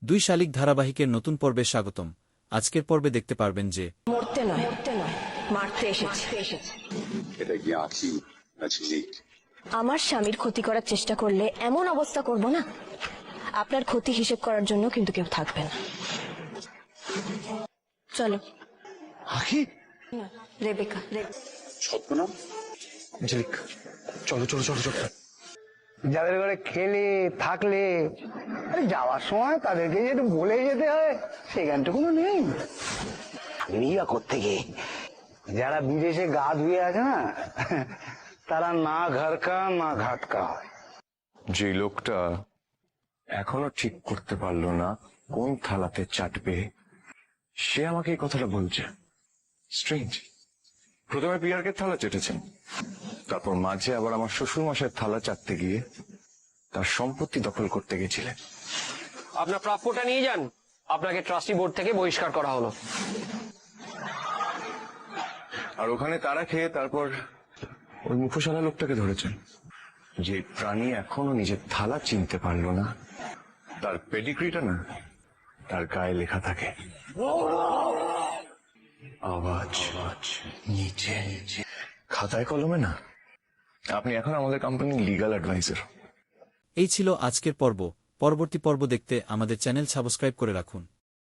দুই শালিক ধারাবাহিকের নতুন পর্বে স্বাগতম। আজকের পর্বে দেখতে পারবেন যে মরতে নয় মারতে এসেছে। এটা কি আঁকি না ঝিলিক? আমার স্বামীর ক্ষতি করার চেষ্টা করলে এমন অবস্থা করব না, আপনার ক্ষতি হিসেব করার জন্য কিন্তু কেউ থাকবে না। চলো। আঁকি? রেবেকা। ছদ্মনাম ঝিলিক, চলো চলো চলো চলো। যাদের ঘরে খেলে থাকলে আরে যাওয়ার সময় তাদেরকে যে একটু বলে যেতে হয় সেখানটুকুনো নেই। বিয়া করতে গিয়ে যারা বিদেশে গা ধুয়ে আছে না, তারা না ঘর কা না ঘাট কা হয়। যে লোকটা এখনো ঠিক করতে পারলো না কোন থালাতে চাটবে, সে আমাকে এই কথাটা বলছে। স্ট্রেঞ্জ। প্রথমে পিয়ারকে থালা চেটেছেন, তারপর মাঝে আবার আমার শ্বশুর মশাইয়ের থালা চাটতে গিয়ে তার সম্পত্তি দখল করতে গেছিলেন। আপনার প্রাপ্যটা নিয়ে যান, আপনাকে ট্রাস্টি বোর্ড থেকে বহিষ্কার করা হলো। আর ওখানে তারা খেয়ে তারপর ওই মুখোশালা লোকটাকে ধরেছেন, যে প্রাণী এখনো নিজের থালা চিনতে পারলো না, তার পেডিগ্রিটা না তার গায়ে লেখা থাকে। আওয়াজ নিচে নিচে, খাতায় কলমে না। আপনি এখন আমাদের কোম্পানির লিগ্যাল অ্যাডভাইজার। এই ছিল আজকের পর্ব। পরবর্তী পর্ব দেখতে আমাদের চ্যানেল সাবস্ক্রাইব করে রাখুন।